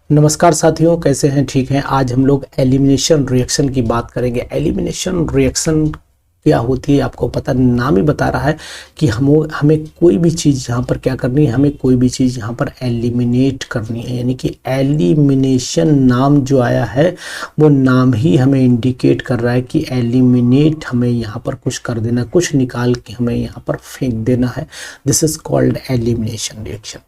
नमस्कार साथियों, कैसे हैं? ठीक हैं। आज हम लोग एलिमिनेशन रिएक्शन की बात करेंगे। एलिमिनेशन रिएक्शन क्या होती है आपको पता, नाम ही बता रहा है कि हमें कोई भी चीज़ यहाँ पर क्या करनी है, हमें कोई भी चीज़ यहाँ पर एलिमिनेट करनी है। यानी कि एलिमिनेशन नाम जो आया है वो नाम ही हमें इंडिकेट कर रहा है कि एलिमिनेट, हमें यहाँ पर कुछ कर देना, कुछ निकाल के हमें यहाँ पर फेंक देना है। This is called elimination reaction.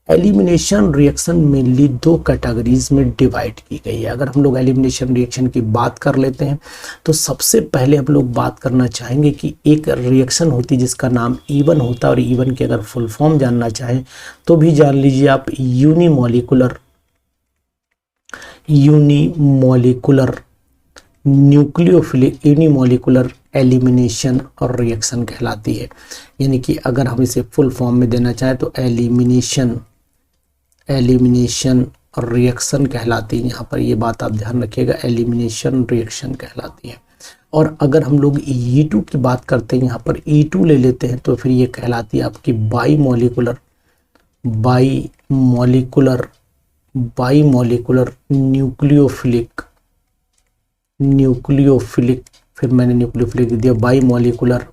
Elimination reaction mainly दो कैटेगरीज में डिवाइड की गई है। अगर हम लोग एलिमिनेशन रिएक्शन की बात कर लेते हैं तो सबसे पहले हम लोग बात करना चाहेंगे कि एक रिएक्शन होती है जिसका नाम ईवन होता है, और ईवन की अगर फुल फॉर्म जानना चाहें तो भी जान लीजिए आप, यूनिमोलिकुलर न्यूक्लियोफिलिक यूनिमोलिकुलर एलिमिनेशन और रिएक्शन कहलाती है। यानी कि अगर हम इसे फुल फॉर्म में देना चाहें तो एलिमिनेशन और रिएक्शन कहलाती है। यहाँ पर ये बात आप ध्यान रखिएगा, एलिमिनेशन रिएक्शन कहलाती है। और अगर हम लोग E2 की बात करते हैं, यहाँ पर E2 ले लेते हैं तो फिर ये कहलाती है आपकी बाईमोलिकुलर न्यूक्लियोफिलिक, फिर मैंने न्यूक्लियोफिलिक दिया, बाईमोलिकुलर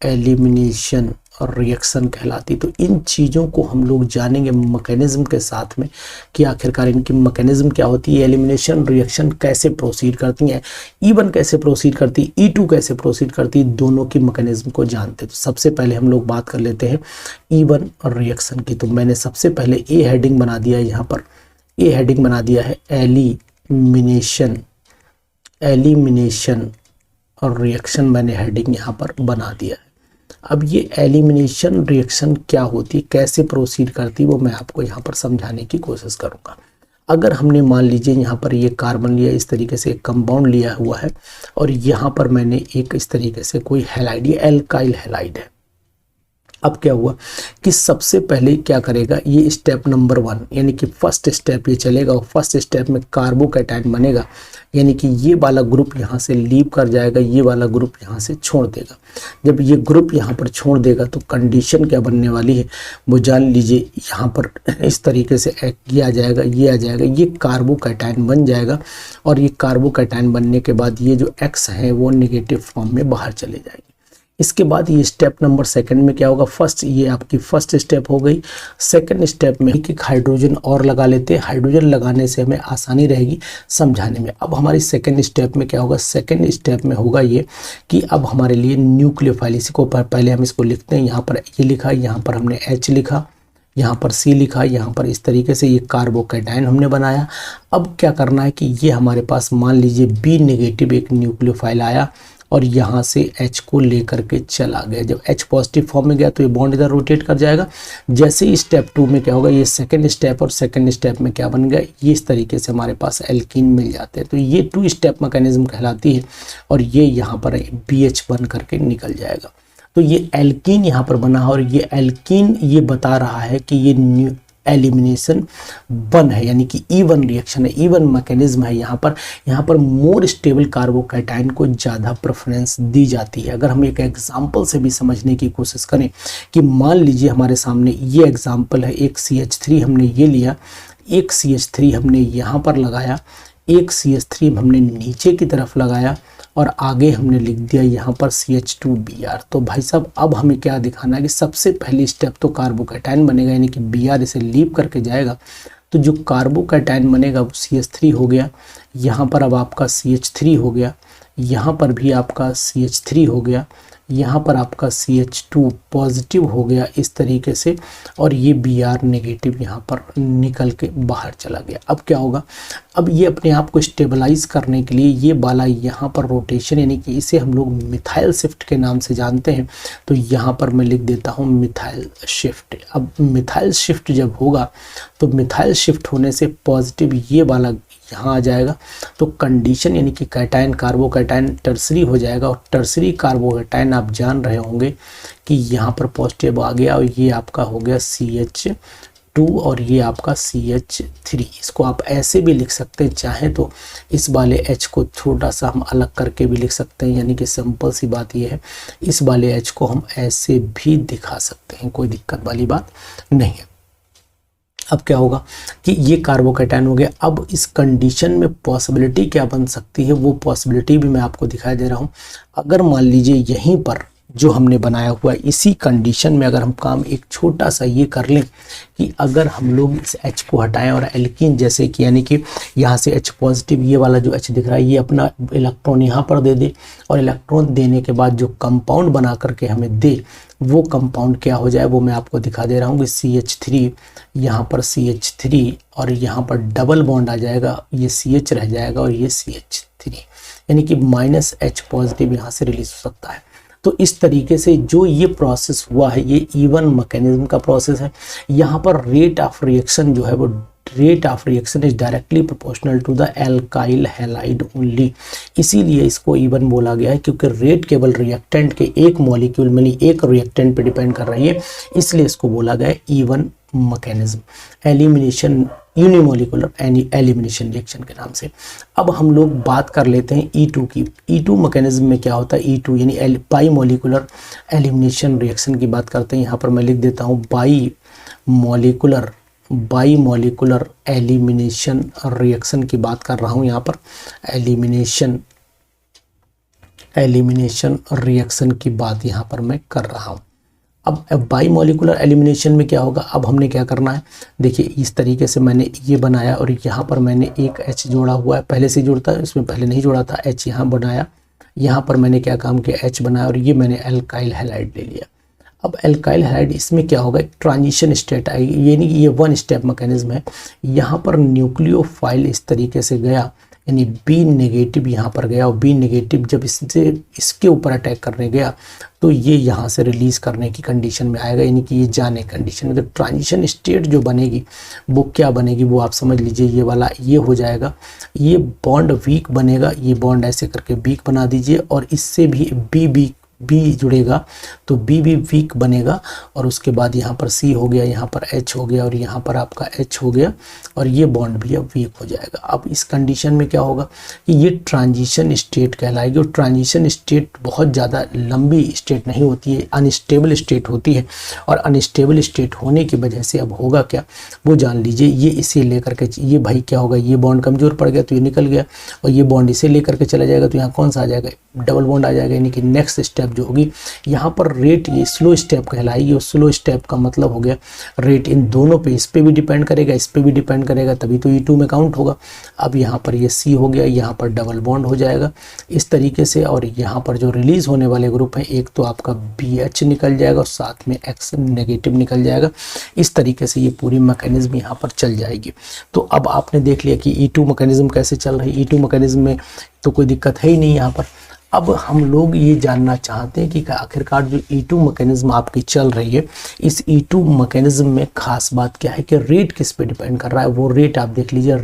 एलिमिनेशन और रिएक्शन कहलाती। तो इन चीज़ों को हम लोग जानेंगे मैकेनिज्म के साथ में कि आखिरकार इनकी मैकेनिज्म क्या होती है, एलिमिनेशन रिएक्शन कैसे प्रोसीड करती हैं, E1 कैसे प्रोसीड करती है, E2 कैसे प्रोसीड करती है, दोनों की मैकेनिज्म को जानते हैं। तो सबसे पहले हम लोग बात कर लेते हैं E1 और रिएक्शन की। तो मैंने सबसे पहले ए हेडिंग बना दिया है, यहाँ पर ए हेडिंग बना दिया है एलिमिनेशन और रिएक्शन, मैंने हेडिंग यहाँ पर बना दिया है। अब ये एलिमिनेशन रिएक्शन क्या होती है, कैसे प्रोसीड करती है, वो मैं आपको यहाँ पर समझाने की कोशिश करूँगा। अगर हमने मान लीजिए यहाँ पर ये कार्बन लिया, इस तरीके से एक कंपाउंड लिया हुआ है, और यहाँ पर मैंने एक इस तरीके से कोई हैलाइड, ये एल्काइल हैलाइड है। अब क्या हुआ कि सबसे पहले क्या करेगा, ये स्टेप नंबर 1 यानी कि फर्स्ट स्टेप ये चलेगा, और फर्स्ट स्टेप में कार्बोकैटायन बनेगा। यानी कि ये वाला ग्रुप यहाँ से लीव कर जाएगा, ये वाला ग्रुप यहाँ से छोड़ देगा। जब ये ग्रुप यहाँ पर छोड़ देगा तो कंडीशन क्या बनने वाली है वो जान लीजिए। यहाँ पर इस तरीके से ये आ जाएगा, ये कार्बोकैटायन बन जाएगा, और ये कार्बोकैटायन बनने के बाद ये जो X है वो निगेटिव फॉर्म में बाहर चले जाएगी। इसके बाद ये स्टेप नंबर 2 में क्या होगा, ये आपकी फर्स्ट स्टेप हो गई। सेकंड स्टेप में एक हाइड्रोजन और लगा लेते हैं, हाइड्रोजन लगाने से हमें आसानी रहेगी समझाने में। अब हमारी सेकंड स्टेप में क्या होगा, सेकंड स्टेप में होगा ये कि अब हमारे लिए न्यूक्लियोफाइल, इसी को पहले हम इसको लिखते हैं। यहाँ पर ये लिखा, यहाँ पर हमने H लिखा, यहाँ पर C लिखा, यहाँ पर इस तरीके से ये कार्बोकैटायन हमने बनाया। अब क्या करना है कि ये हमारे पास मान लीजिए B नेगेटिव एक न्यूक्लियोफाइल आया, और यहाँ से H को लेकर के चला गया। जब H पॉजिटिव फॉर्म में गया तो ये बॉन्ड इधर रोटेट कर जाएगा। जैसे ही स्टेप 2 में क्या होगा, ये सेकंड स्टेप, और सेकंड स्टेप में क्या बन गया, ये इस तरीके से हमारे पास एल्कीन मिल जाते हैं। तो ये 2 स्टेप मैकेनिज्म कहलाती है, और ये यहाँ पर BH बन करके निकल जाएगा। तो ये एल्कीन यहाँ पर बना, और ये एल्कीन ये बता रहा है कि ये एलिमिनेशन 1 है, यानी कि E1 रिएक्शन है, E1 मैकेनिज्म है। यहाँ पर मोर स्टेबल कार्बोकैटायन को ज़्यादा प्रेफरेंस दी जाती है। अगर हम एक एग्जांपल से भी समझने की कोशिश करें कि मान लीजिए हमारे सामने ये एग्जांपल है, एक CH3 हमने ये लिया, एक CH3 हमने यहाँ पर लगाया, एक CH3 हमने नीचे की तरफ लगाया, और आगे हमने लिख दिया यहाँ पर CH2Br। तो भाई साहब अब हमें क्या दिखाना है कि सबसे पहली स्टेप तो कार्बोकैटायन बनेगा, यानी कि Br इसे लीव करके जाएगा। तो जो कार्बोकैटायन बनेगा वो CH3 हो गया, यहाँ पर अब आपका CH3 हो गया, यहाँ पर भी आपका CH3 हो गया, यहाँ पर आपका CH2 पॉजिटिव हो गया इस तरीके से, और ये Br नेगेटिव यहाँ पर निकल के बाहर चला गया। अब क्या होगा, अब ये अपने आप को स्टेबलाइज करने के लिए ये वाला यहाँ पर रोटेशन, यानी कि इसे हम लोग मिथाइल शिफ्ट के नाम से जानते हैं। तो यहाँ पर मैं लिख देता हूँ मिथाइल शिफ्ट। अब मिथाइल शिफ्ट जब होगा तो मिथाइल शिफ्ट होने से पॉजिटिव ये वाला यहाँ आ जाएगा। तो कंडीशन यानी कि कैटायन कार्बोकैटायन टर्सरी हो जाएगा, और टर्सरी कार्बोकैटायन आप जान रहे होंगे कि यहाँ पर पॉजिटिव आ गया, और ये आपका हो गया CH2 2 और ये आपका CH3। इसको आप ऐसे भी लिख सकते हैं, चाहें तो इस वाले H को छोटा सा हम अलग करके भी लिख सकते हैं, यानी कि सिंपल सी बात ये है, इस वाले H को हम ऐसे भी दिखा सकते हैं, कोई दिक्कत वाली बात नहीं है। अब क्या होगा कि ये कार्बोकैटायन हो गया। अब इस कंडीशन में पॉसिबिलिटी क्या बन सकती है, वो पॉसिबिलिटी भी मैं आपको दिखाई दे रहा हूँ। अगर मान लीजिए यहीं पर जो हमने बनाया हुआ है, इसी कंडीशन में अगर हम काम एक छोटा सा ये कर लें कि अगर हम लोग इस H को हटाएं और एल्कीन जैसे कि, यानी कि यहाँ से H पॉजिटिव, ये वाला जो H दिख रहा है, ये अपना इलेक्ट्रॉन यहाँ पर दे दे, और इलेक्ट्रॉन देने के बाद जो कंपाउंड बना करके हमें दे, वो कंपाउंड क्या हो जाए वो मैं आपको दिखा दे रहा हूँ कि CH3, यहाँ पर CH3 और यहाँ पर डबल बॉन्ड आ जाएगा, ये CH रह जाएगा और ये CH3, यानी कि -H पॉजिटिव यहाँ से रिलीज हो सकता है। तो इस तरीके से जो ये प्रोसेस हुआ है, ये E1 मैकेनिज्म का प्रोसेस है। यहाँ पर रेट ऑफ रिएक्शन जो है वो, rate of reaction is directly proportional to the alkyl halide only, इसीलिए इसको E1 बोला गया है, क्योंकि रेट केवल रिएक्टेंट के एक मॉलिक्यूल में नहीं, एक रिएक्टेंट पे डिपेंड कर रही है, इसलिए इसको बोला गया है E1 mechanism, elimination, unimolecular elimination reaction के नाम से। अब हम लोग बात कर लेते हैं E2 की। E2 मैकेनिज्म में क्या होता है, E2 यानी बाई मॉलिकुलर एलिमिनेशन रिएक्शन की बात करते हैं। यहाँ पर मैं लिख देता हूँ बाई मॉलिकुलर एलिमिनेशन रिएक्शन की बात कर रहा हूँ। यहाँ पर एलिमिनेशन रिएक्शन की बात यहाँ पर मैं कर रहा हूँ। अब बाई मॉलिकुलर एलिमिनेशन में क्या होगा, अब हमने क्या करना है, देखिए इस तरीके से मैंने ये बनाया और यहाँ पर मैंने एक H जोड़ा हुआ है, पहले से जुड़ता है, इसमें पहले नहीं जोड़ा था, H यहाँ बनाया, यहाँ पर मैंने क्या काम किया, H बनाया और ये मैंने एल्काइल हैलाइड ले लिया। अब एल्काइल हैलाइड, इसमें क्या होगा, एक ट्रांजिशन स्टेट आएगी, यानी कि ये 1 स्टेप मैकेनिज्म है। यहाँ पर न्यूक्लियोफाइल इस तरीके से गया, यानी B नेगेटिव यहाँ पर गया, और B नेगेटिव जब इसके ऊपर अटैक करने गया तो ये यहाँ से रिलीज़ करने की कंडीशन में आएगा, यानी कि ये जाने कंडीशन में। तो ट्रांजिशन स्टेट जो बनेगी वो क्या बनेगी, वो आप समझ लीजिए, ये वाला ये हो जाएगा, ये बॉन्ड वीक बनेगा, ये बॉन्ड ऐसे करके वीक बना दीजिए, और इससे भी B जुड़ेगा तो B भी वीक बनेगा, और उसके बाद यहाँ पर C हो गया, यहाँ पर H हो गया, और यहाँ पर आपका H हो गया, और ये बॉन्ड भी अब वीक हो जाएगा। अब इस कंडीशन में क्या होगा कि ये ट्रांजिशन स्टेट कहलाएगी, और ट्रांजिशन स्टेट बहुत ज़्यादा लंबी स्टेट नहीं होती है, अनस्टेबल स्टेट होती है, और अनस्टेबल स्टेट होने की वजह से अब होगा क्या वो जान लीजिए। ये इसे लेकर के, ये भाई क्या होगा, ये बॉन्ड कमज़ोर पड़ गया तो ये निकल गया, और ये बॉन्ड इसे लेकर के चला जाएगा तो यहाँ कौन सा आ जाएगा, डबल बॉन्ड आ जाएगा, यानी कि नेक्स्ट स्टेप जो होगी यहाँ पर रेट, ये स्लो स्टेप कहलाएगी, और स्लो स्टेप का मतलब हो गया रेट इन दोनों पे, इस पे भी डिपेंड करेगा, इस पे भी डिपेंड करेगा, तभी तो E2 में काउंट होगा। अब यहाँ पर ये C हो गया, यहाँ पर डबल बॉन्ड हो जाएगा इस तरीके से, और यहाँ पर जो रिलीज होने वाले ग्रुप है, एक तो आपका BH निकल जाएगा और साथ में X नेगेटिव निकल जाएगा। इस तरीके से ये पूरी मैकेनिज्म यहाँ पर चल जाएगी। तो अब आपने देख लिया कि E2 मैकेनिज्म कैसे चल रही है। E2 मैकेनिज्म में तो कोई दिक्कत है ही नहीं यहाँ पर। अब हम लोग ये जानना चाहते हैं कि आखिरकार जो E2 मैकेनिज्म आपकी चल रही है, इस E2 मैकेनिज्म में खास बात क्या है कि रेट किस पे डिपेंड कर रहा है। वो रेट आप देख लीजिए,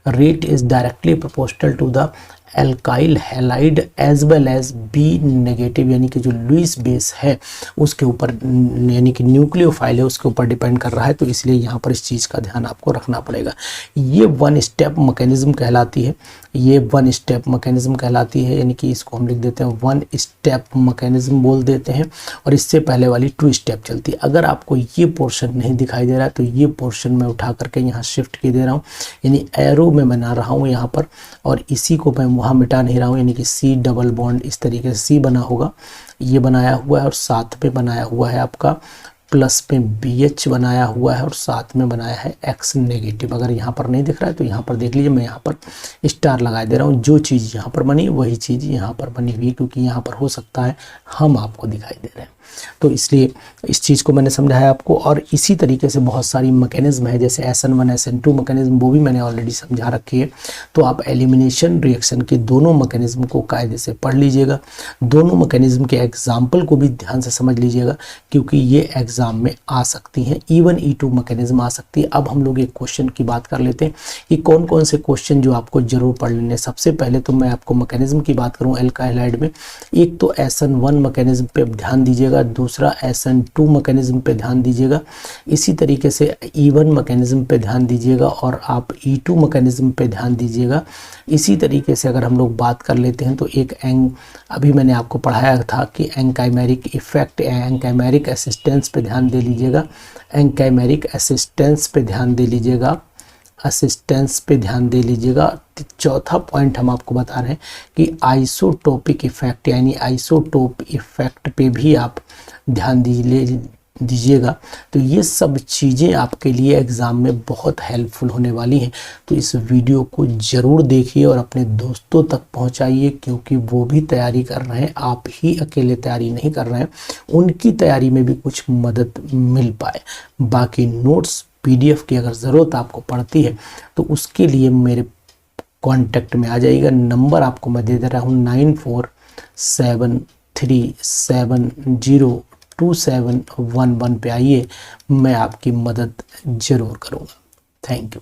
rate is directly proportional to the alkyl halide as well as B negative, यानी कि जो लुईस बेस है उसके ऊपर, यानी कि न्यूक्लियोफाइल है उसके ऊपर डिपेंड कर रहा है। तो इसलिए यहाँ पर इस चीज़ का ध्यान आपको रखना पड़ेगा। ये 1 स्टेप मैकेनिज्म कहलाती है, ये 1 स्टेप मैकेनिज्म कहलाती है, यानी कि इसको हम लिख देते हैं 1 स्टेप मैकेनिज्म बोल देते हैं, और इससे पहले वाली 2 स्टेप चलती है। अगर आपको ये पोर्शन नहीं दिखाई दे रहा है तो ये पोर्शन मैं उठा करके यहाँ शिफ्ट कर दे रहा हूँ, यानी एरो में बना रहा हूँ यहाँ पर, और इसी को मैं वहाँ मिटा नहीं रहा हूँ, यानी कि C डबल बॉन्ड इस तरीके से C बना होगा, ये बनाया हुआ है, और साथ में बनाया हुआ है आपका प्लस पे BH बनाया हुआ है, और साथ में बनाया है X नेगेटिव। अगर यहाँ पर नहीं दिख रहा है तो यहाँ पर देख लीजिए, मैं यहाँ पर स्टार लगा दे रहा हूँ। जो चीज़ यहाँ पर बनी वही चीज़ यहाँ पर बनी हुई, क्योंकि यहाँ पर हो सकता है हम आपको दिखाई दे रहे हैं, तो इसलिए इस चीज़ को मैंने समझाया आपको। और इसी तरीके से बहुत सारी मैकेनिज्म है, जैसे SN1 SN2 मैकेनिज्म, वो भी मैंने ऑलरेडी समझा रखी है। तो आप एलिमिनेशन रिएक्शन के दोनों मैकेनिज्म को कायदे से पढ़ लीजिएगा, दोनों मैकेनिज्म के एग्जाम्पल को भी ध्यान से समझ लीजिएगा, क्योंकि ये एग्ज़ाम में आ सकती हैं, इवन E2 मैकेनिज्म आ सकती है। अब हम लोग एक क्वेश्चन की बात कर लेते हैं कि कौन कौन से क्वेश्चन जो आपको जरूर पढ़ लेने। सबसे पहले तो मैं आपको मैकेनिज्म की बात करूं एल्काइल हाइड में, एक तो SN1 मैकेनिज्म पे ध्यान दीजिएगा, दूसरा SN2 मैकेनिज्म पे ध्यान दीजिएगा, इसी तरीके से E1 मैकेनिज्म पे ध्यान दीजिएगा और आप E2 मैकेनिज्म पे ध्यान दीजिएगा। इसी तरीके से अगर हम लोग बात कर लेते हैं तो एक अभी मैंने आपको पढ़ाया था कि एंकाइमेरिक इफेक्ट, एंकाइमेरिक असिस्टेंस पे ध्यान दे लीजिएगा, एंकाइमेरिक असिस्टेंस पे ध्यान दे लीजिएगा, असिस्टेंस पे ध्यान दे लीजिएगा। चौथा पॉइंट हम आपको बता रहे हैं कि आइसोटोपिक इफेक्ट यानी आइसोटोप इफेक्ट पे भी आप ध्यान दीजिएगा। तो ये सब चीज़ें आपके लिए एग्ज़ाम में बहुत हेल्पफुल होने वाली हैं। तो इस वीडियो को ज़रूर देखिए और अपने दोस्तों तक पहुंचाइए, क्योंकि वो भी तैयारी कर रहे हैं, आप ही अकेले तैयारी नहीं कर रहे हैं, उनकी तैयारी में भी कुछ मदद मिल पाए। बाकी नोट्स PDF की अगर ज़रूरत आपको पड़ती है तो उसके लिए मेरे कांटेक्ट में आ जाइएगा। नंबर आपको मैं दे दे रहा हूँ 9473702711 पे आइए, मैं आपकी मदद ज़रूर करूँगा। Thank you.